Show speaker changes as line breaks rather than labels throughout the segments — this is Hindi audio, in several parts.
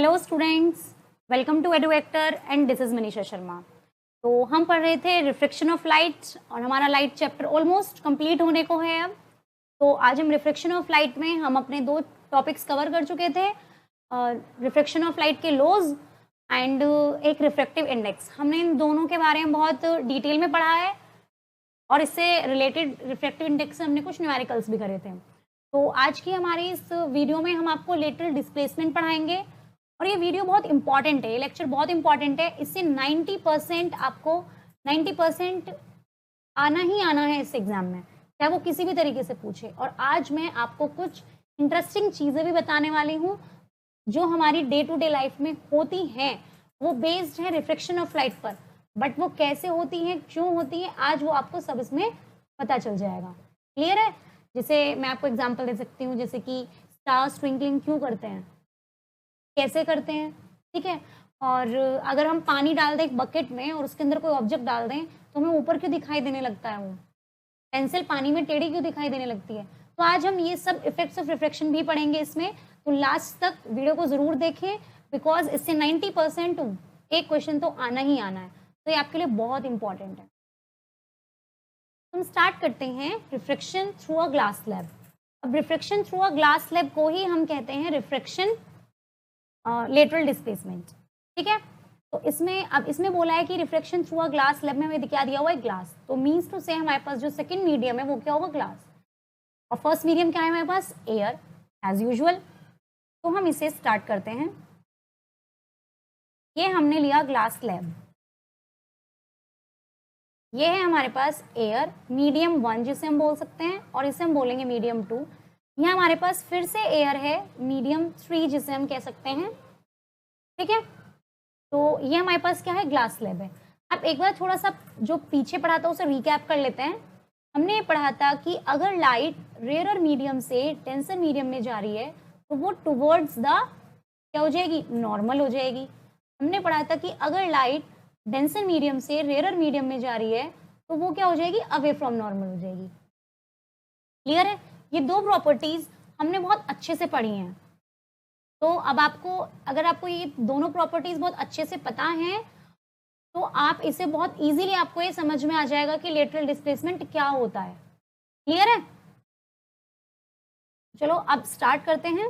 Hello students, welcome to Eduvector and this is Manisha Sharma. तो हम पढ़ रहे थे रिफ्लेक्शन ऑफ लाइट और हमारा लाइट चैप्टर ऑलमोस्ट कंप्लीट होने को है अब। तो आज हम रिफ्लेक्शन ऑफ लाइट में हम अपने दो टॉपिक्स कवर कर चुके थे, रिफ्लेक्शन ऑफ लाइट के लॉज एंड एक रिफ्रैक्टिव इंडेक्स। हमने इन दोनों के बारे में बहुत डिटेल में पढ़ा है और इससे रिलेटेड रिफ्रैक्टिव इंडेक्स से हमने कुछ न्यूमेरिकल्स भी करे थे। तो आज की हमारी इस वीडियो में हम आपको लेटरल डिस्प्लेसमेंट पढ़ाएंगे और ये वीडियो बहुत इंपॉर्टेंट है, ये लेक्चर बहुत इंपॉर्टेंट है। इससे 90% आपको 90% आना ही आना है इस एग्जाम में, चाहे वो किसी भी तरीके से पूछे। और आज मैं आपको कुछ इंटरेस्टिंग चीज़ें भी बताने वाली हूँ जो हमारी डे टू डे लाइफ में होती हैं। वो बेस्ड है रिफ्लेक्शन ऑफ लाइट पर, बट वो कैसे होती हैं, क्यों होती हैं, आज वो आपको सब इसमें पता चल जाएगा। क्लियर है? जैसे मैं आपको एग्जांपल दे सकती हूँ, जैसे कि स्टार्स ट्विंकलिंग क्यों करते हैं, कैसे करते हैं, ठीक है। और अगर हम पानी डाल दें एक बकेट में और उसके अंदर कोई ऑब्जेक्ट डाल दें तो हमें ऊपर क्यों दिखाई देने लगता है, वो पेंसिल पानी में टेढ़ी क्यों दिखाई देने लगती है। तो आज हम ये सब इफेक्ट्स ऑफ रिफ्लेक्शन भी पढ़ेंगे इसमें। तो लास्ट तक वीडियो को जरूर देखें, बिकॉज इससे 90% एक क्वेश्चन तो आना ही आना है, तो ये आपके लिए बहुत इंपॉर्टेंट है। हम स्टार्ट करते हैं reflection through a glass slab. अब reflection through a glass slab को ही हम कहते हैं रिफ्लेक्शन लेटरल डिस्प्लेसमेंट, ठीक है। तो इसमें अब इसमें बोला है कि reflection through a glass slab में हमें क्या दिया हुआ है, ग्लास। तो मीन्स टू से हमारे पास जो सेकंड मीडियम है वो क्या होगा, ग्लास। और फर्स्ट मीडियम क्या है हमारे पास, एयर एज यूजुअल। तो हम इसे स्टार्ट करते हैं। ये हमने लिया ग्लास स्लैब, ये है हमारे पास एयर मीडियम 1 जिसे हम बोल सकते हैं, और इसे हम बोलेंगे मीडियम 2। यहाँ हमारे पास फिर से एयर है मीडियम 3 जिसे हम कह सकते हैं, ठीक है। तो ये हमारे पास क्या है, ग्लास स्लैब है। अब एक बार थोड़ा सा जो पीछे पढ़ा था उसे रिकैप कर लेते हैं। हमने ये पढ़ा था कि अगर लाइट रेयर मीडियम से डेंसर मीडियम में जा रही है तो वो टुवर्ड्स द क्या हो जाएगी, नॉर्मल हो जाएगी। हमने पढ़ा था कि अगर लाइट डेंसर मीडियम से रेयर मीडियम में जा रही है तो वो क्या हो जाएगी, अवे फ्रॉम नॉर्मल हो जाएगी। क्लियर है? ये दो प्रॉपर्टीज हमने बहुत अच्छे से पढ़ी हैं। तो अब आपको, अगर आपको ये दोनों प्रॉपर्टीज बहुत अच्छे से पता हैं तो आप इसे बहुत इजीली आपको ये समझ में आ जाएगा कि लेटरल डिस्प्लेसमेंट क्या होता है। क्लियर है? चलो अब स्टार्ट करते हैं।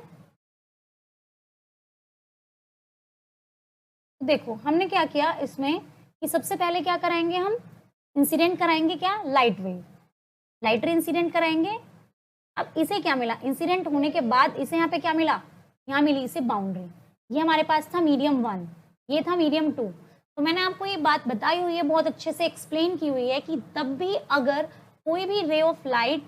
देखो हमने क्या किया इसमें कि सबसे पहले क्या कराएंगे, हम इंसिडेंट कराएंगे, क्या, light wave, light ray incident कराएंगे। अब इसे क्या मिला, इंसिडेंट होने के बाद इसे यहाँ पे क्या मिला, यहाँ मिली इसे बाउंड्री। ये हमारे पास था मीडियम 1, ये था मीडियम 2। तो मैंने आपको ये बात बताई हुई है, बहुत अच्छे से एक्सप्लेन की हुई है कि तब भी अगर कोई भी रे ऑफ लाइट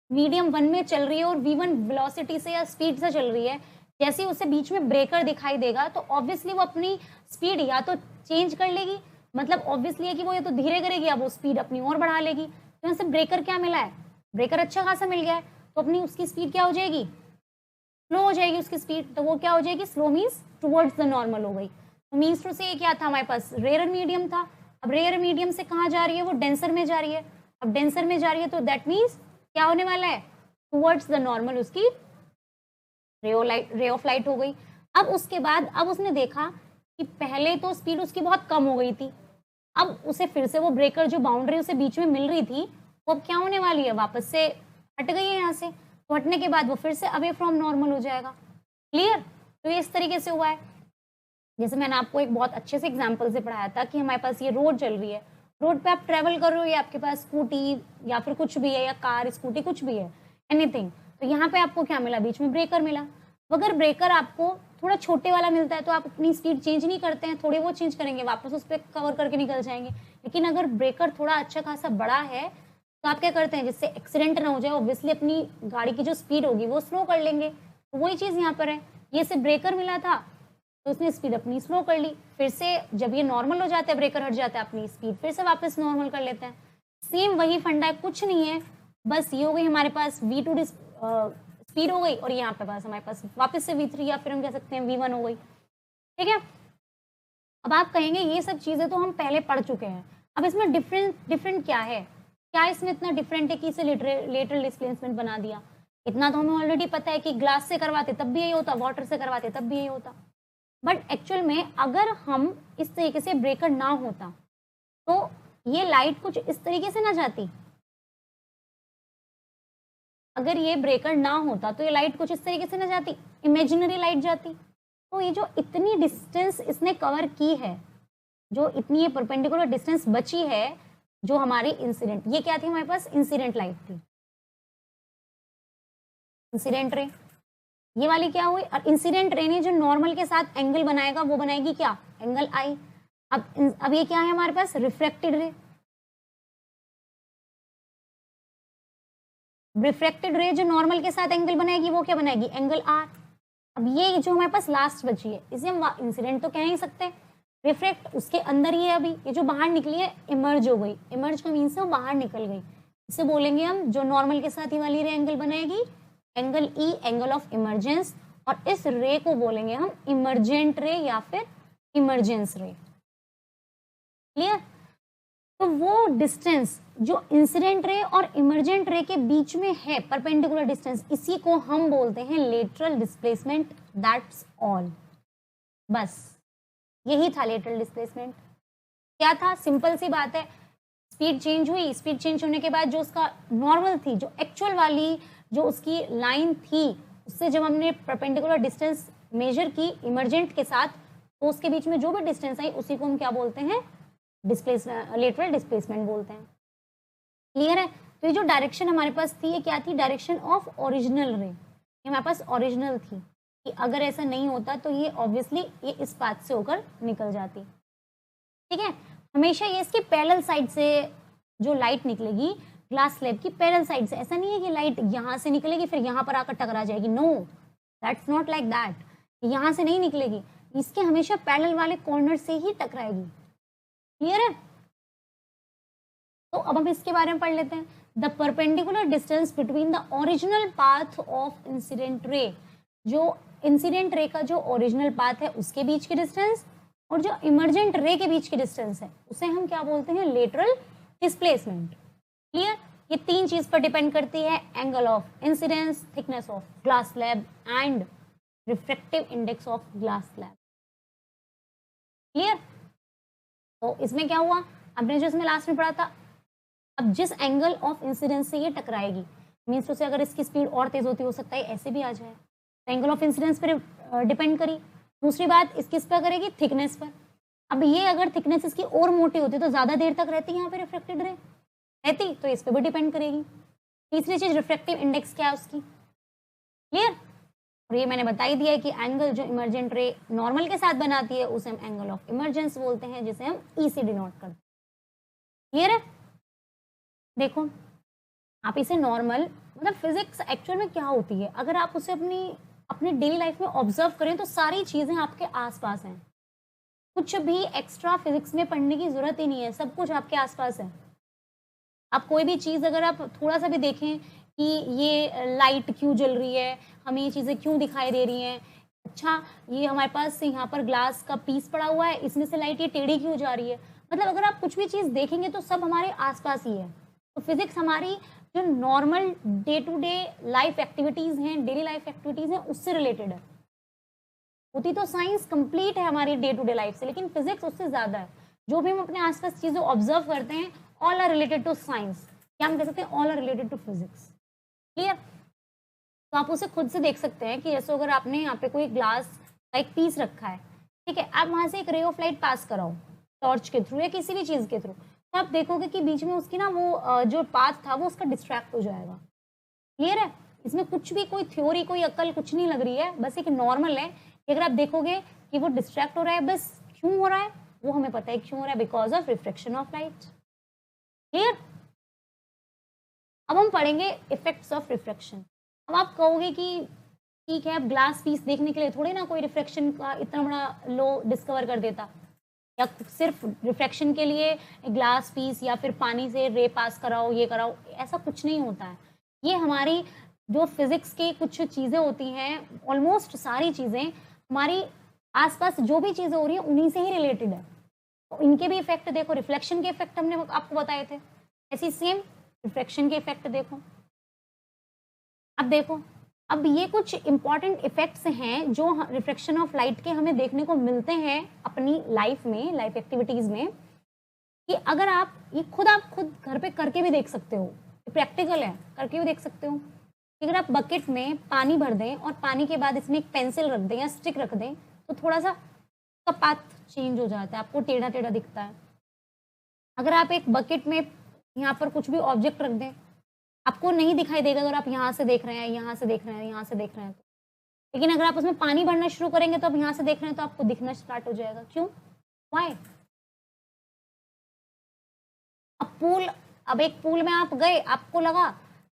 मीडियम 1 में चल रही है और v1 वेलोसिटी से या स्पीड से चल रही है, जैसे उसे बीच में ब्रेकर दिखाई देगा तो ऑब्वियसली वो अपनी स्पीड या तो चेंज कर लेगी, मतलब ऑब्वियसली है कि वो या तो धीरे करेगी या वो स्पीड अपनी और बढ़ा लेगी। तो यहाँ से ब्रेकर क्या मिला है, ब्रेकर अच्छा खासा मिल गया है, तो अपनी उसकी स्पीड क्या हो जाएगी, स्लो हो जाएगी उसकी स्पीड। तो वो क्या हो जाएगी, slow means towards the normal हो गई। तो मीन्स टू से क्या था, हमारे पास रेयर मीडियम था। अब रेयर मीडियम से कहाँ जा रही है, वो डेंसर में जा रही है। अब डेंसर में जा रही है तो दैट मीन्स क्या होने वाला है, टुवर्ड्स द नॉर्मल उसकी रे ऑफ लाइट हो गई। अब उसके बाद अब उसने देखा कि पहले तो स्पीड उसकी बहुत कम हो गई थी, अब उसे फिर से वो ब्रेकर जो बाउंड्री उसे बीच में मिल रही थी वो अब क्या होने वाली है, वापस से हट गई है यहाँ से। तो हटने के बाद वो फिर से अवे फ्रॉम नॉर्मल हो जाएगा। क्लियर? तो ये इस तरीके से हुआ है। जैसे मैंने आपको एक बहुत अच्छे से एग्जाम्पल से पढ़ाया था कि हमारे पास ये रोड चल रही है, रोड पे आप ट्रेवल कर रहे हो या आपके पास स्कूटी या फिर कुछ भी है, या कार स्कूटी कुछ भी है, एनीथिंग। तो यहाँ पे आपको क्या मिला, बीच में ब्रेकर मिला। अगर ब्रेकर आपको थोड़ा छोटे वाला मिलता है तो आप अपनी स्पीड चेंज नहीं करते हैं, थोड़ी वो चेंज करेंगे, वापस उस पर कवर करके निकल जाएंगे। लेकिन अगर ब्रेकर थोड़ा अच्छा खासा बड़ा है तो आप क्या करते हैं, जिससे एक्सीडेंट ना हो जाए, ऑब्वियसली अपनी गाड़ी की जो स्पीड होगी वो स्लो कर लेंगे। तो वही चीज़ यहाँ पर है, ये से ब्रेकर मिला था तो उसने स्पीड अपनी स्लो कर ली, फिर से जब ये नॉर्मल हो जाता है, ब्रेकर हट जाता है, अपनी स्पीड फिर से वापस नॉर्मल कर लेते हैं। सेम वही फंडा है, कुछ नहीं है, बस ये हो गई हमारे पास v2 स्पीड हो गई, और यहाँ पे पास हमारे पास वापस से v3 या फिर हम कह सकते हैं v1 हो गई। ठीक है? अब आप कहेंगे ये सब चीजें तो हम पहले पढ़ चुके हैं, अब इसमें डिफरेंट क्या है, क्या इसमें इतना डिफरेंट है कि इसे लेटरल डिस्प्लेसमेंट बना दिया। इतना तो हमें ऑलरेडी पता है कि ग्लास से करवाते तब भी यही होता, वाटर से करवाते तब भी यही होता। बट एक्चुअल में अगर हम इस तरीके से ब्रेकर ना होता तो ये लाइट कुछ इस तरीके से ना जाती। अगर ये ब्रेकर ना होता तो ये लाइट कुछ इस तरीके से ना जाती, इमेजिनरी लाइट जाती। तो ये जो इतनी डिस्टेंस इसने कवर की है, जो इतनी ये परपेंडिकुलर डिस्टेंस बची है, जो हमारी इंसिडेंट, ये क्या थी हमारे पास, इंसिडेंट लाइट थी, इंसिडेंट रे। ये वाली क्या हुई, और इंसिडेंट रे ने जो नॉर्मल के साथ एंगल बनाएगा वो बनाएगी क्या, एंगल आई। अब ये क्या है हमारे पास, रिफ्रैक्टेड रे। रिफ्रैक्टेड रे जो नॉर्मल के साथ एंगल बनाएगी वो क्या बनाएगी, एंगल आर। अब ये जो हमारे पास लास्ट बची है इसे हम इंसिडेंट तो कह नहीं सकते, रिफ्रैक्ट उसके अंदर ही है। अभी ये जो बाहर निकली है इमर्ज हो गई, इमर्ज का मीन से वो बाहर निकल गई, इसे बोलेंगे हम जो नॉर्मल के साथ ही वाली रे एंगल बनाएगी, angle E, angle of emergence. और इस रे को बोलेंगे हम इमर्जेंट रे या फिर इमरजेंस रे। क्लियर। तो वो डिस्टेंस जो इंसिडेंट रे और इमर्जेंट रे के बीच में है, परपेंडिकुलर डिस्टेंस, इसी को हम बोलते हैं लेटरल डिस्प्लेसमेंट। दैट्स ऑल, बस यही था लेटरल डिस्प्लेसमेंट। क्या था, सिंपल सी बात है, स्पीड चेंज हुई, स्पीड चेंज होने के बाद जो उसका नॉर्मल थी, जो एक्चुअल वाली जो उसकी लाइन थी, उससे जब हमने परपेंडिकुलर डिस्टेंस मेजर की इमर्जेंट के साथ, तो उसके बीच में जो भी डिस्टेंस आई उसी को हम क्या बोलते हैं, लेटरल डिस्प्लेसमेंट बोलते हैं। क्लियर है। तो ये जो डायरेक्शन हमारे पास थी ये क्या थी, डायरेक्शन ऑफ ओरिजिनल रे। ये हमारे पास ओरिजिनल थी कि अगर ऐसा नहीं होता तो ये ऑब्वियसली ये इस पाथ से होकर निकल जाती। ठीक है, हमेशा ये इसकी पैरेलल साइड से जो लाइट निकलेगी, ग्लास स्लैब की पैरेलल साइड से, ऐसा नहीं है कि लाइट यहाँ से निकलेगी फिर यहाँ पर आकर टकरा जाएगी, no, that's not like that. यहाँ से नहीं निकलेगी, इसके हमेशा पैरेलल वाले कॉर्नर से ही टकराएगी। क्लियर है। तो अब हम इसके बारे में पढ़ लेते हैं। The perpendicular distance between the original path of incident ray, जो इंसिडेंट रे का जो ओरिजिनल पाथ है उसके बीच की डिस्टेंस और जो इमर्जेंट रे के बीच की डिस्टेंस है उसे हम क्या बोलते हैं, लेटरल डिस्प्लेसमेंट। क्लियर। ये तीन चीज पर डिपेंड करती है, angle of incidence, thickness of glass slab and refractive index of glass slab. Clear. तो इसमें क्या हुआ, हमने जो इसमें लास्ट में पढ़ा था, अब जिस एंगल ऑफ इंसिडेंस से ये टकराएगी, मीन्स उसे अगर इसकी स्पीड और तेज होती हो सकता है ऐसे भी आ जाए, तो एंगल ऑफ इंसिडेंस पर डिपेंड करी। दूसरी बात इसकी इस पर करेगी, थिकनेस पर। अब ये अगर थिकनेस इसकी और मोटी होती तो ज्यादा देर तक रहती यहाँ पे रिफ्लेक्टेड रे रहती, तो इस पर भी डिपेंड करेगी। तीसरी चीज रिफ्रैक्टिव इंडेक्स क्या है उसकी। क्लियर। और ये मैंने बता ही दिया है कि एंगल जो इमर्जेंट रे नॉर्मल के साथ बनाती है उसे हम एंगल ऑफ इमर्जेंस बोलते हैं, जिसे हम ई से डिनोट करते हैं। क्लियर है। देखो आप इसे नॉर्मल, मतलब फिजिक्स एक्चुअल में क्या होती है, अगर आप उसे अपनी डेली लाइफ में ऑब्जर्व करें तो सारी चीजें आपके आसपास हैं, कुछ भी एक्स्ट्रा फिजिक्स में पढ़ने की जरूरत ही नहीं है, सब कुछ आपके आसपास है। आप कोई भी चीज अगर आप थोड़ा सा भी देखें कि ये लाइट क्यों जल रही है, हमें ये चीजें क्यों दिखाई दे रही हैं, अच्छा ये हमारे पास यहाँ पर ग्लास का पीस पड़ा हुआ है, इसमें से लाइट ये टेढ़ी क्यों जा रही है, मतलब अगर आप कुछ भी चीज देखेंगे तो सब हमारे आसपास ही है। तो फिजिक्स हमारी जो normal day to day life activities हैं, डेली लाइफ एक्टिविटीज हैं, उससे रिलेटेड है। होती तो साइंस कंप्लीट है हमारी डे टू डे लाइफ से, लेकिन फिजिक्स उससे ज्यादा है। जो भी हम अपने आसपास चीजें ऑब्जर्व करते हैं, all are related to science, क्या हम कह सकते हैं, all are related to physics. Clear. तो आप उसे खुद से देख सकते हैं कि जैसे अगर आपने यहाँ पे कोई ग्लास का एक पीस रखा है, ठीक है, आप वहां से एक रे ऑफ लाइट पास कराओ टॉर्च के थ्रू या किसी भी चीज के थ्रू, तो आप देखोगे कि बीच में उसकी ना वो जो पाथ था वो उसका डिस्ट्रैक्ट हो जाएगा। क्लियर है। इसमें कुछ भी कोई थ्योरी, कोई अक्ल कुछ नहीं लग रही है, बस एक नॉर्मल है कि अगर आप देखोगे कि वो डिस्ट्रैक्ट हो रहा है, बस क्यों हो रहा है वो हमें पता है क्यों हो रहा है, because of reflection of light. Clear. अब हम पढ़ेंगे इफेक्ट्स ऑफ रिफ्लेक्शन। अब आप कहोगे कि ठीक है, अब ग्लास पीस देखने के लिए थोड़ी ना कोई रिफ्लेक्शन का इतना बड़ा लो डिस्कवर कर देता, या सिर्फ रिफ्लेक्शन के लिए ग्लास पीस या फिर पानी से रे पास कराओ, ये कराओ, ऐसा कुछ नहीं होता है। ये हमारी जो फिजिक्स की कुछ चीज़ें होती हैं, ऑलमोस्ट सारी चीज़ें हमारी आसपास जो भी चीज़ें हो रही हैं उन्हीं से ही रिलेटेड है। तो इनके भी इफेक्ट देखो, रिफ्लेक्शन के इफेक्ट हमने आपको बताए थे, ऐसी सेम रिफ्लेक्शन के इफेक्ट देखो। अब देखो अब ये कुछ इंपॉर्टेंट इफेक्ट्स हैं जो रिफ्लेक्शन ऑफ लाइट के हमें देखने को मिलते हैं अपनी लाइफ में, लाइफ एक्टिविटीज में, कि अगर आप खुद घर पे करके भी देख सकते हो, प्रैक्टिकल है, करके भी देख सकते हो। अगर आप बकेट में पानी भर दें और पानी के बाद इसमें एक पेंसिल रख दें या स्टिक रख दें तो थोड़ा सा का पाथ चेंज हो जाता है, आपको टेढ़ा टेढ़ा दिखता है। अगर आप एक बकेट में यहाँ पर कुछ भी ऑब्जेक्ट रख दें, आपको नहीं दिखाई देगा अगर आप यहाँ से देख रहे हैं, यहाँ से देख रहे हैं, यहाँ से देख रहे हैं तो। लेकिन अगर आप उसमें पानी भरना शुरू करेंगे तो आप यहाँ से देख रहे हैं तो आपको दिखना स्टार्ट हो जाएगा। क्यों? वाई? अब एक पूल में आप गए, आपको लगा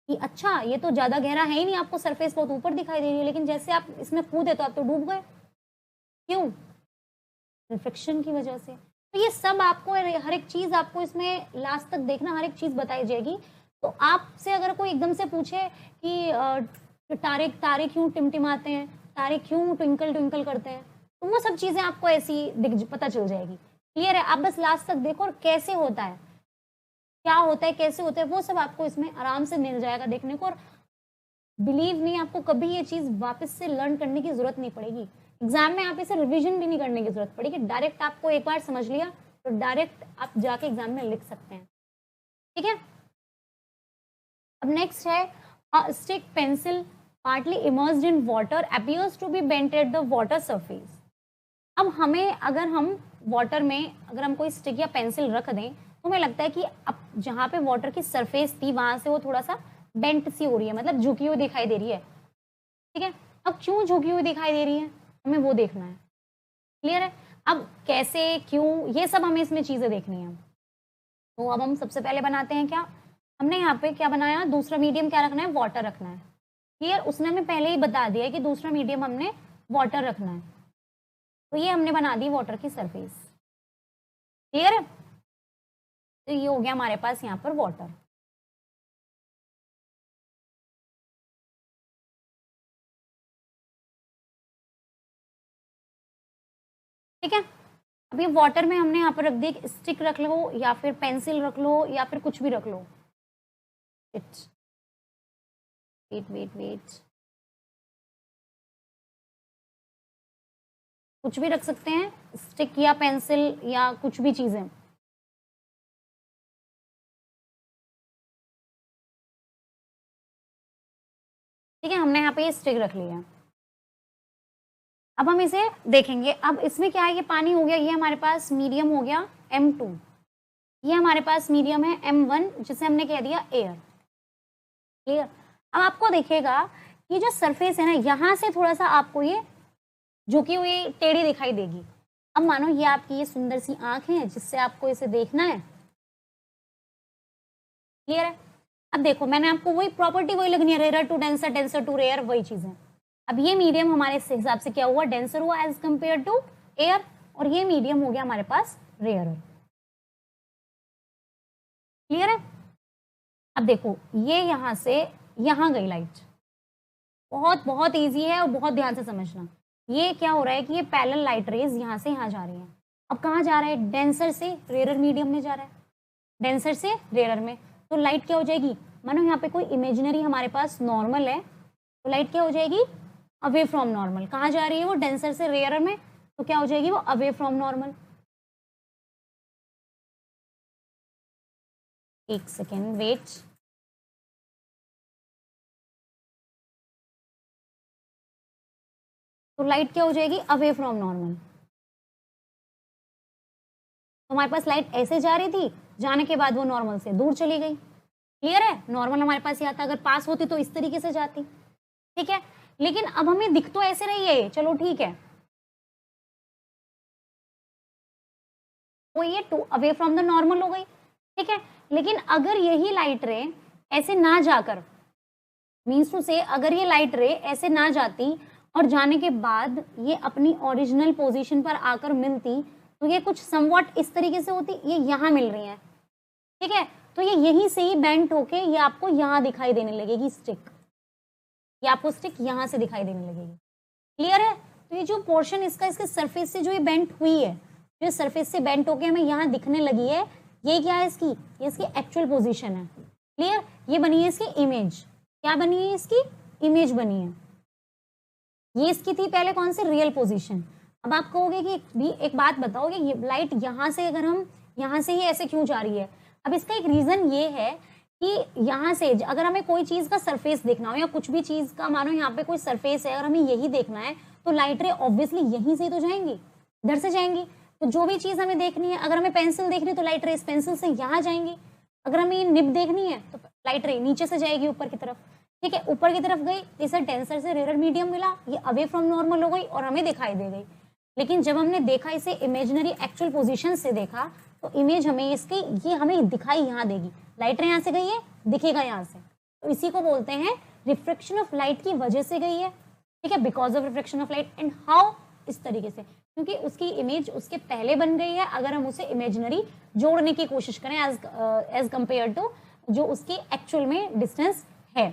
कि अच्छा ये तो ज्यादा गहरा है ही नहीं, आपको सरफेस बहुत ऊपर दिखाई दे रही है, लेकिन जैसे आप इसमें कूदे तो आप तो डूब गए। क्यों? रिफ्लेक्शन की वजह से। तो ये सब आपको, हर एक चीज आपको इसमें लास्ट तक देखना, हर एक चीज बताई जाएगी। तो आपसे अगर कोई एकदम से पूछे कि तारे क्यों टिमटिमाते हैं, तारे क्यों ट्विंकल ट्विंकल करते हैं, तो वो सब चीजें आपको ऐसी पता चल जाएगी। क्लियर है? आप बस लास्ट तक देखो और कैसे होता है, क्या होता है, कैसे होता है, वो सब आपको इसमें आराम से मिल जाएगा देखने को। और बिलीव मी, आपको कभी ये चीज वापस से लर्न करने की जरूरत नहीं पड़ेगी। एग्जाम में आप इसे रिवीजन भी नहीं करने की जरूरत पड़ेगी, डायरेक्ट आपको एक बार समझ लिया तो डायरेक्ट आप जाके एग्जाम में लिख सकते हैं। ठीक है? अब नेक्स्ट है, a stick pencil partly immersed in water appears to be bent at the water surface। अब हमें, अगर हम वाटर में अगर हम कोई स्टिक या पेंसिल रख दें तो हमें लगता है कि अब जहाँ पे वाटर की सरफेस थी वहां से वो थोड़ा सा बेंट सी हो रही है, मतलब झुकी हुई दिखाई दे रही है। ठीक है? अब क्यों झुकी हुई दिखाई दे रही है, हमें वो देखना है। क्लियर है? अब कैसे, क्यों, ये सब हमें इसमें चीजें देखनी है। तो अब हम सबसे पहले बनाते हैं क्या, हमने यहाँ पे क्या बनाया, दूसरा मीडियम क्या रखना है, वाटर रखना है। क्लियर? उसने हमें पहले ही बता दिया कि दूसरा मीडियम हमने वाटर रखना है। तो ये हमने बना दी वाटर की सरफेस। क्लियर है? तो ये हो गया हमारे पास यहाँ पर वाटर। ठीक है? अब ये वाटर में हमने यहाँ पर रख दी, स्टिक रख लो या फिर पेंसिल रख लो या फिर कुछ भी रख लो। वेट कुछ भी रख सकते हैं, स्टिक या पेंसिल या कुछ भी चीजें। ठीक है? हमने यहाँ पे ये स्टिक रख लिया। अब हम इसे देखेंगे। अब इसमें क्या है, ये पानी हो गया, ये हमारे पास मीडियम हो गया M2, ये हमारे पास मीडियम है M1 जिसे हमने कह दिया एयर। क्लियर? अब आपको दिखेगा ये जो सरफेस है ना, यहां से थोड़ा सा आपको ये झुकी हुई टेढ़ी दिखाई देगी। अब मानो ये आपकी ये सुंदर सी आंख है जिससे आपको इसे देखना है। क्लियर है? अब देखो, मैंने आपको वही प्रॉपर्टी वही लगनी है, rare to denser, denser to rare, वही चीजें। अब ये मीडियम हमारे हिसाब से क्या हुआ, डेंसर हुआ एज कंपेयर टू एयर, और ये मीडियम हो गया हमारे पास रेयर। क्लियर है? अब देखो, ये यहां से यहां गई लाइट, बहुत बहुत इजी है और बहुत ध्यान से समझना। ये क्या हो रहा है कि ये पैरेलल लाइट रेज यहां से यहां जा रही है। अब कहाँ जा रहा है, डेंसर से रेयर मीडियम में जा रहा है, डेंसर से रेयर में। तो लाइट क्या हो जाएगी, मानो यहाँ पे कोई इमेजिनरी हमारे पास नॉर्मल है, तो लाइट क्या हो जाएगी, अवे फ्रॉम नॉर्मल। कहाँ जा रही है वो, डेंसर से रेयर में, तो क्या हो जाएगी वो, अवे फ्रॉम नॉर्मल। एक सेकेंड वेट, तो लाइट क्या हो जाएगी, अवे फ्रॉम नॉर्मल। तो हमारे पास लाइट ऐसे जा रही थी, जाने के बाद वो नॉर्मल से दूर चली गई। क्लियर है? नॉर्मल हमारे पास ये आता, अगर पास होती तो इस तरीके से जाती। ठीक है? लेकिन अब हमें दिख तो ऐसे रही है, चलो ठीक है, तो ये to away from the normal हो गई। ठीक है? लेकिन अगर यही लाइट रे ऐसे ना जाकर, मीन्स टू से अगर ये लाइट रे ऐसे ना जाती और जाने के बाद ये अपनी ओरिजिनल पोजीशन पर आकर मिलती, तो ये कुछ समवॉट इस तरीके से होती, ये यहाँ मिल रही है। ठीक है? तो ये यहीं से ही बेंट होके ये आपको यहाँ दिखाई देने लगेगी स्टिक, ये आपको स्टिक यहाँ से दिखाई देने लगेगी। क्लियर है? तो ये जो पोर्शन इसका, इसके सरफेस से जो ये बेंट हुई है, जो सरफेस से बेंट होके हमें यहाँ दिखने लगी है, ये क्या है इसकी, ये इसकी एक्चुअल पोजीशन है। क्लियर? ये बनी है इसकी इमेज, क्या बनी है इसकी, इमेज बनी है। ये इसकी थी पहले कौन सी, रियल पोजीशन। अब आप कहोगे कि भी एक बात बताओगे, ये लाइट यहाँ से अगर हम यहाँ से ही ऐसे क्यों जा रही है। अब इसका एक रीजन ये है कि यहाँ से अगर हमें कोई चीज का सरफेस देखना हो या कुछ भी चीज का, मानो यहाँ पे कोई सरफेस है, अगर हमें यही देखना है तो लाइट रे ऑब्वियसली यहीं से तो जाएंगी, इधर से जाएंगी। तो जो भी चीज हमें देखनी है, अगर हमें पेंसिल देखनी है तो लाइट रे इस पेंसिल से यहाँ जाएंगी। अगर हमें ये निब देखनी है तो लाइट रे नीचे से जाएगी ऊपर की तरफ। ठीक है, ऊपर की तरफ गई, इसे डेंसर से रेयर मीडियम मिला, ये अवे फ्रॉम नॉर्मल हो गई और हमें दिखाई दे गई। लेकिन जब हमने देखा इसे इमेजिनरी एक्चुअल पोजीशन से देखा तो इमेज हमें इसकी ये हमें दिखाई यहाँ देगी, लाइट रे यहाँ से गई है, दिखेगा यहाँ से। तो इसी को बोलते हैं रिफ्लेक्शन ऑफ लाइट की वजह से गई है। ठीक है, because of reflection of light. And how, इस तरीके से, क्योंकि उसकी इमेज उसके पहले बन गई है। अगर हम उसे इमेजिनरी जोड़ने की कोशिश करें एज कंपेयर टू जो उसकी एक्चुअल में डिस्टेंस है,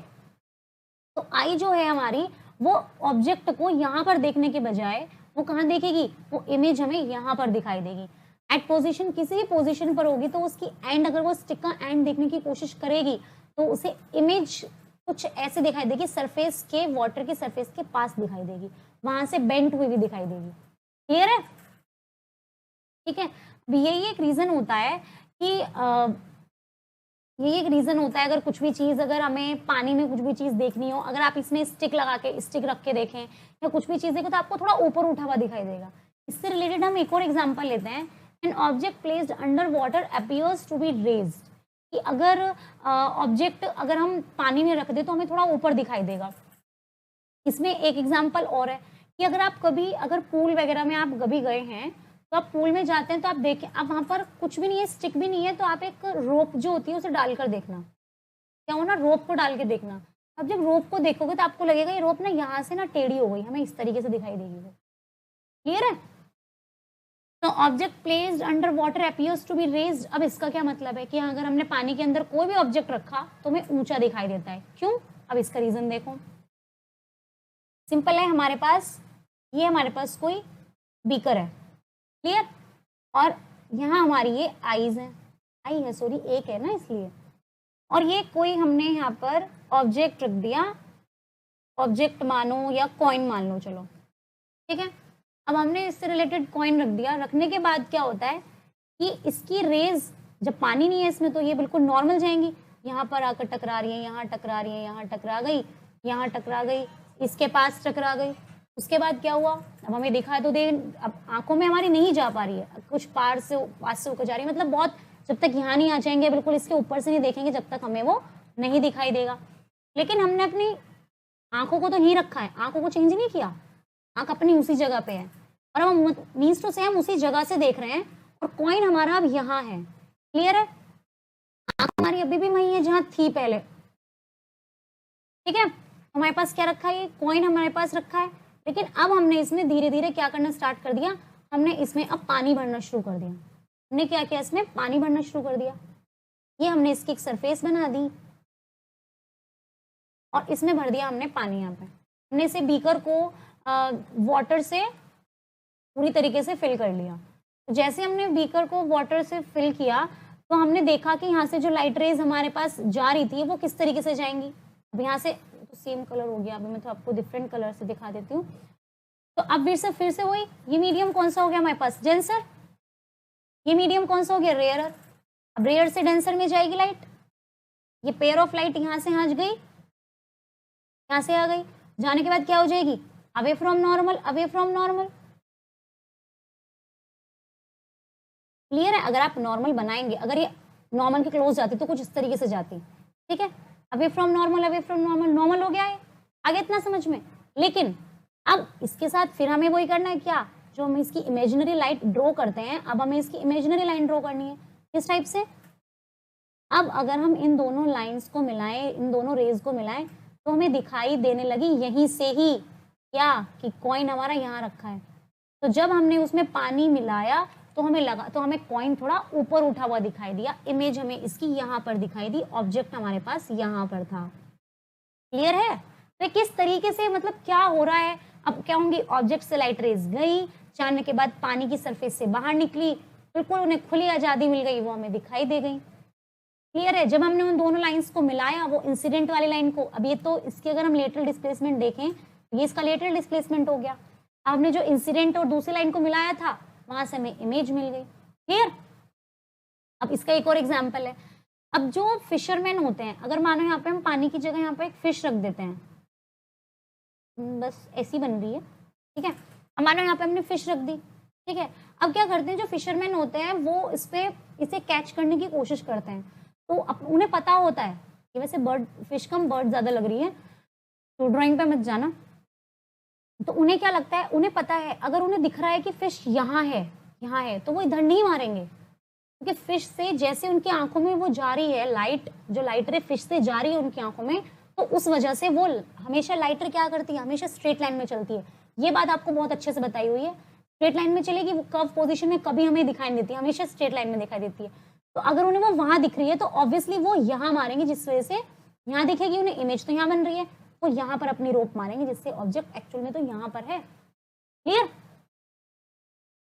तो आई जो है हमारी वो ऑब्जेक्ट को यहाँ पर देखने के बजाय वो कहाँ देखेगी, वो इमेज हमें यहाँ पर दिखाई देगी। एट पोजीशन, किसी भी पोजीशन पर होगी तो उसकी एंड, अगर वो स्टिक का एंड देखने की कोशिश करेगी तो उसे इमेज कुछ ऐसे दिखाई देगी, सरफेस के, वाटर के सरफेस के पास दिखाई देगी, वहां से बेंट हुई भी दिखाई देगी। क्लियर है? ठीक है, यही एक रीजन होता है कि यही एक रीजन होता है, अगर कुछ भी चीज, अगर हमें पानी में कुछ भी चीज देखनी हो, अगर आप इसमें स्टिक लगा के, स्टिक रख के देखें या कुछ भी चीज देखो तो आपको थोड़ा ऊपर उठा हुआ दिखाई देगा। इससे रिलेटेड हम एक और एग्जांपल लेते हैं। An object placed under water appears to be raised, कि अगर ऑब्जेक्ट अगर हम पानी में रख दे तो हमें थोड़ा ऊपर दिखाई देगा। इसमें एक एग्जांपल और है कि अगर आप कभी, अगर पूल वगैरह में आप कभी गए हैं तो आप पूल में जाते हैं तो आप देखें, अब वहां पर कुछ भी नहीं है, स्टिक भी नहीं है, तो आप एक रोप जो होती है उसे डालकर देखना, क्या हो ना, रोप को डाल के देखना। अब जब रोप को देखोगे तो आपको लगेगा ये रोप ना यहाँ से ना टेढ़ी हो गई, हमें इस तरीके से दिखाई देगी वो। क्लियर है? तो object placed under water appears to be raised. अब इसका क्या मतलब है कि अगर हमने पानी के अंदर कोई भी ऑब्जेक्ट रखा तो हमें ऊंचा दिखाई देता है। क्यों? अब इसका रीजन देखो, सिंपल है। हमारे पास ये, हमारे पास कोई बीकर है, क्लियर, और यहाँ हमारी ये आईज है, आई है सॉरी, एक है ना इसलिए, और ये कोई हमने यहाँ पर ऑब्जेक्ट रख दिया, ऑब्जेक्ट मानो या कॉइन मान लो, चलो ठीक है। अब हमने इससे रिलेटेड कॉइन रख दिया, रखने के बाद क्या होता है कि इसकी रेज, जब पानी नहीं है इसमें तो ये बिल्कुल नॉर्मल जाएंगी, यहाँ पर आकर टकरा रही है, यहाँ टकरा रही है, यहाँ टकरा गई, यहाँ टकरा गई, इसके पास टकरा गई। उसके बाद क्या हुआ, अब हमें दिखा तो दे, अब आंखों में हमारी नहीं जा पा रही है, कुछ पार से पास से होकर जा रही है, मतलब बहुत, जब तक यहाँ नहीं आ जाएंगे, बिल्कुल इसके ऊपर से नहीं देखेंगे, जब तक हमें वो नहीं दिखाई देगा। लेकिन हमने अपनी आंखों को तो नहीं रखा है, आंखों को चेंज नहीं किया, आंख अपनी उसी जगह पे है, और हम मीन्स टू से हम उसी जगह से देख रहे हैं, और कॉइन हमारा अब यहाँ है। क्लियर है? आंख हमारी अभी भी वही है जहाँ थी पहले, ठीक है। हमारे पास क्या रखा है, ये कॉइन हमारे पास रखा है, लेकिन अब हमने इसमें धीरे धीरे क्या करना स्टार्ट कर दिया, हमने इसमें अब पानी भरना शुरू कर दिया। हमने क्या किया, इसमें पानी भरना शुरू कर दिया, ये हमने इसकी एक सरफेस बना दी और इसमें भर दिया हमने पानी। यहाँ पे हमने इसे बीकर को वाटर से पूरी तरीके से फिल कर लिया। तो जैसे हमने बीकर को वाटर से फिल किया तो हमने देखा कि यहाँ से जो लाइट रेज हमारे पास जा रही थी वो किस तरीके से जाएंगी। अब यहाँ से तो सेम कलर हो गया, अभी मैं तो आपको डिफरेंट कलर से दिखा देती हूँ। तो अब फिर से वही, ये मीडियम कौन सा हो गया हमारे पास, डेंसर। ये मीडियम कौन सा हो गया, रेयरर। अब रेयर से डेंसर में जाएगी लाइट, ये पेयर ऑफ लाइट यहाँ से यहाँ गई, यहाँ से आ गई, जाने के बाद क्या हो जाएगी, away from normal, away from normal. Clear है? अगर आप नॉर्मल बनाएंगे, अगर ये नॉर्मल के क्लोज जाती तो कुछ इस तरीके से जाती, ठीक है। Away from normal, away from normal, normal हो गया है, आगे इतना समझ में। लेकिन अब इसके साथ फिर हमें वही करना है, क्या, जो हम इसकी इमेजिनरी लाइट ड्रॉ करते हैं, अब हमें इसकी इमेजिनरी लाइन ड्रॉ करनी है। किस टाइप से, अब अगर हम इन दोनों लाइंस को मिलाएं, इन दोनों रेज को मिलाएं, तो हमें दिखाई देने लगी यहीं से ही क्या, कि कॉइन हमारा यहाँ रखा है। तो जब हमने उसमें पानी मिलाया तो हमें लगा, तो हमें कॉइन थोड़ा ऊपर उठा हुआ दिखाई दिया, इमेज हमें इसकी यहाँ पर दिखाई दी, ऑब्जेक्ट हमारे पास यहाँ पर था। क्लियर है? तो किस तरीके से, मतलब क्या हो रहा है, अब क्या होंगी, ऑब्जेक्ट से लाइट रेज गई, जाने के बाद पानी की सरफेस से बाहर निकली, बिल्कुल उन्हें खुली आज़ादी मिल गई, वो हमें दिखाई दे गई। क्लियर है? जब हमने उन दोनों लाइंस को मिलाया, वो इंसिडेंट वाली लाइन को, अब ये तो इसकी अगर हम लेटरल डिस्प्लेसमेंट देखें, ये इसका लेटरल डिस्प्लेसमेंट हो गया। अब हमने जो इंसिडेंट और दूसरी लाइन को मिलाया था वहां से हमें इमेज मिल गई। क्लियर? अब इसका एक और एग्जाम्पल है। अब जो फिशरमैन होते हैं, अगर मानो यहाँ पे हम पानी की जगह यहाँ पे एक फिश रख देते हैं, बस ऐसी बन रही है, ठीक है। अब मानो यहाँ पे हमने फिश रख दी, ठीक है। अब क्या करते हैं जो फिशरमैन होते हैं वो इसे कैच करने की कोशिश करते हैं, तो उन्हें पता होता है कि वैसे फिश कम बर्ड ज्यादा लग रही है, तो ड्राइंग पे मत जाना। तो उन्हें क्या लगता है, उन्हें पता है अगर उन्हें दिख रहा है कि फिश यहाँ है तो वो इधर नहीं मारेंगे, क्योंकि फिश से जैसे उनकी आंखों में वो जा रही है, लाइट जो लाइटर फिश से जा रही है उनकी आंखों में, तो उस वजह से वो हमेशा लाइटर क्या करती है, हमेशा स्ट्रेट लाइन में चलती है। ये बात आपको बहुत अच्छे से बताई हुई है, स्ट्रेट लाइन में चलेगी, वो कर्व पोजीशन में कभी हमें दिखाई नहीं देती, हमेशा स्ट्रेट लाइन में दिखाई देती है। तो अगर उन्हें वो वहां दिख रही है तो ऑब्वियसली वो यहाँ मारेंगे, जिस वजह से यहाँ दिखेगी उन्हें, इमेज तो यहाँ बन रही है, वो यहाँ पर अपनी रोप मारेंगे, जिससे ऑब्जेक्ट एक्चुअल में तो यहाँ पर है। क्लियर?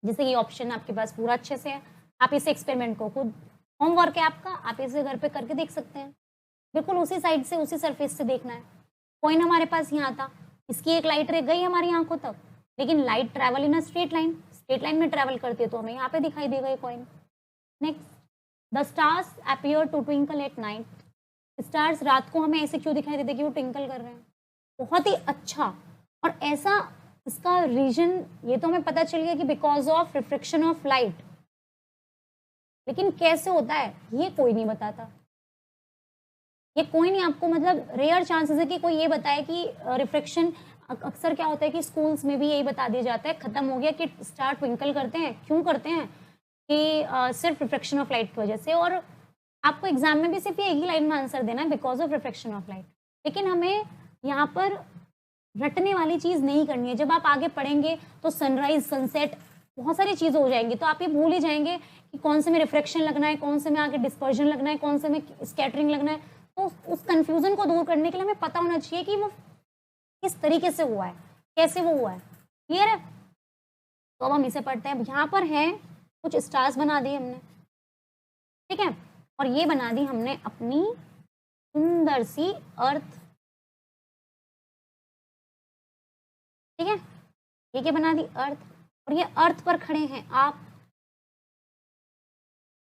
जैसे ये ऑप्शन आपके पास पूरा अच्छे से है, आप इस एक्सपेरिमेंट को खुद, होमवर्क है आपका, आप इसे घर पे करके देख सकते हैं। बिल्कुल उसी साइड से, उसी सरफेस से देखना है। कॉइन हमारे पास यहाँ था, इसकी एक लाइट रे गई हमारी आंखों तक, लेकिन light travel in a straight line में ट्रैवल करती है, तो हमें यहाँ पे दिखाई देगा ये coin. Next, the stars appear to twinkle at night. Stars रात को हमें ऐसे क्यों दिखाई देते कि वो ट्विंकल कर रहे हैं? बहुत ही अच्छा। और ऐसा इसका रीजन ये तो हमें पता चल गया कि because of reflection of light, लेकिन कैसे होता है ये कोई नहीं बताता। ये कोई नहीं आपको, मतलब रेयर चांसेस है कि कोई ये बताए कि रिफ्लेक्शन, अक्सर क्या होता है कि स्कूल्स में भी यही बता दिया जाता है, खत्म हो गया कि स्टार ट्विंकल करते हैं, क्यों करते हैं कि सिर्फ रिफ्लेक्शन ऑफ लाइट की वजह से। और आपको एग्जाम में भी सिर्फ एक ही लाइन में आंसर देना है, because of reflection of light. लेकिन हमें यहाँ पर रटने वाली चीज नहीं करनी है। जब आप आगे पढ़ेंगे तो सनराइज, सनसेट, बहुत सारी चीजें हो जाएंगी, तो आप ये भूल ही जाएंगे कि कौन से में रिफ्लेक्शन लगना है, कौन से में आगे डिस्पर्जन लगना है, कौन से में स्कैटरिंग लगना है। तो उस कंफ्यूजन को दूर करने के लिए हमें पता होना चाहिए कि वो किस तरीके से हुआ है, कैसे वो हुआ है। क्लियर है? तो अब हम इसे पढ़ते हैं। यहाँ पर है कुछ स्टार्स बना दिए हमने, ठीक है, और ये बना दी हमने अपनी सुंदर सी अर्थ, ठीक है। ये क्या बना दी? अर्थ। और ये अर्थ पर खड़े हैं आप,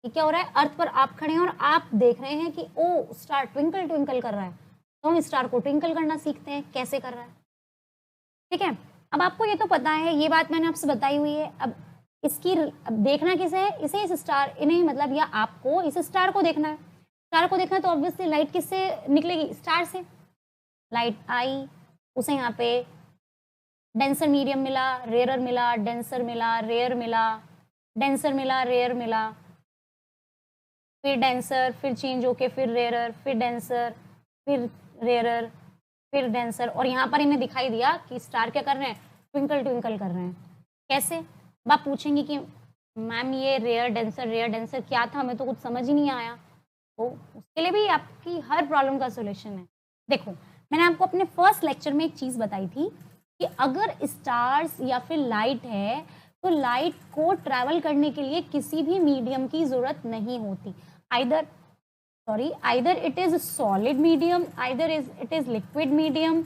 ये क्या हो रहा है? अर्थ पर आप खड़े हैं और आप देख रहे हैं कि ओ स्टार ट्विंकल ट्विंकल कर रहा है, तो हम स्टार को ट्विंकल करना सीखते हैं, कैसे कर रहा है, ठीक है। अब आपको ये तो पता है, ये बात मैंने आपसे बताई हुई है। अब इसकी अब देखना किसे है? इसे, इस स्टार, इन्हें मतलब, या आपको इस स्टार को देखना है। स्टार को देखना है तो ऑब्वियसली लाइट किससे निकलेगी? स्टार से। लाइट आई, उसे यहाँ पे डेंसर मीडियम मिला, रेयर मिला, डेंसर मिला, रेयर मिला, डेंसर मिला, रेयर मिला, फिर डेंसर, फिर चेंज होके फिर रेयर, फिर डेंसर, फिर रेयर, फिर डेंसर। और यहाँ पर इन्हें दिखाई दिया कि स्टार क्या कर रहे हैं? ट्विंकल ट्विंकल कर रहे हैं। कैसे? अब आप पूछेंगे कि मैम ये रेयर डेंसर क्या था, हमें तो कुछ समझ ही नहीं आया। तो उसके लिए भी आपकी हर प्रॉब्लम का सोल्यूशन है। देखो, मैंने आपको अपने फर्स्ट लेक्चर में एक चीज बताई थी कि अगर स्टार्स या फिर लाइट है तो लाइट को ट्रैवल करने के लिए किसी भी मीडियम की जरूरत नहीं होती। either it is solid medium, either it is liquid medium,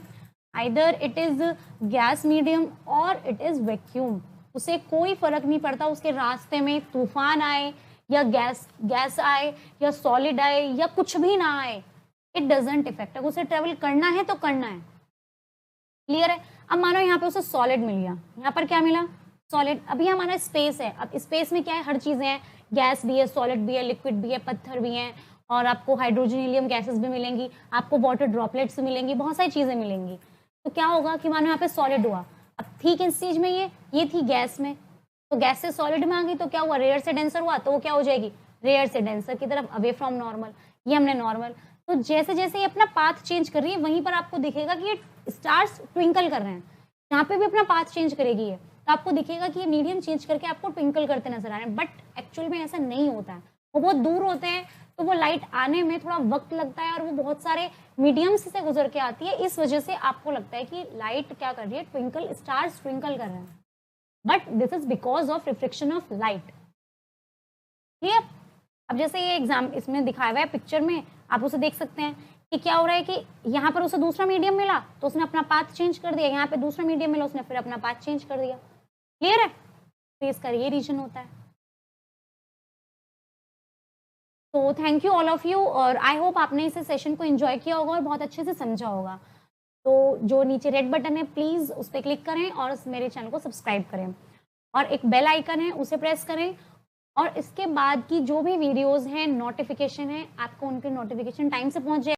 either it is gas medium or it is vacuum। उसे कोई फर्क नहीं पड़ता उसके रास्ते में तूफान आए या गैस आए या सॉलिड आए या कुछ भी ना आए, इट डजेंट इफेक्ट। अगर उसे ट्रेवल करना है तो करना है। क्लियर है? अब मानो यहाँ पे उसे सॉलिड मिल गया, यहाँ पर क्या मिला? सॉलिड। अभी हमारा स्पेस है, अब स्पेस में क्या है? हर चीजें हैं, गैस भी है, सॉलिड भी है, लिक्विड भी है, पत्थर भी हैं, और आपको हाइड्रोजन हीलियम गैसेस भी मिलेंगी, आपको वाटर ड्रॉपलेट्स मिलेंगी, बहुत सारी चीजें मिलेंगी। तो क्या होगा कि मानो यहाँ पे सॉलिड हुआ, अब थी किस चीज में? ये थी गैस में, तो गैस से सॉलिड में आ गई, तो क्या हुआ? रेयर से डेंसर हुआ, तो वो क्या हो जाएगी? रेयर से डेंसर की तरफ, अवे फ्रॉम नॉर्मल। ये हमने नॉर्मल। तो जैसे जैसे ये अपना पाथ चेंज कर रही है, वहीं पर आपको दिखेगा कि ये स्टार्स ट्विंकल कर रहे हैं। यहाँ पे भी अपना पाथ चेंज करेगी ये, तो आपको दिखेगा कि ये मीडियम चेंज करके आपको ट्विंकल करते नजर आ रहे हैं। बट एक्चुअल में ऐसा नहीं होता है, वो बहुत दूर होते हैं, तो वो लाइट आने में थोड़ा वक्त लगता है और वो बहुत सारे मीडियम्स से गुजर के आती है। इस वजह से आपको लगता है कि लाइट क्या कर रही है? ट्विंकल, स्टार्स ट्विंकल कर रहे हैं, but this is because of reflection of light. Clear? अब जैसे ये एग्जाम इसमें दिखाया हुआ है पिक्चर में, आप उसे देख सकते हैं कि क्या हो रहा है कि यहाँ पर उसे दूसरा मीडियम मिला तो उसने अपना पाथ चेंज कर दिया, यहाँ पे दूसरा मीडियम मिला उसने फिर अपना पाथ चेंज कर दिया। क्लियर है? तो इसका ये रीजन होता है। तो thank you all of you, और आई होप आपने इस सेशन को एंजॉय किया होगा और बहुत अच्छे से समझा होगा। तो जो नीचे रेड बटन है प्लीज उस पर क्लिक करें और मेरे चैनल को सब्सक्राइब करें, और एक बेल आइकन है उसे प्रेस करें, और इसके बाद की जो भी वीडियोस हैं नोटिफिकेशन है आपको उनके नोटिफिकेशन टाइम से पहुंच जाए।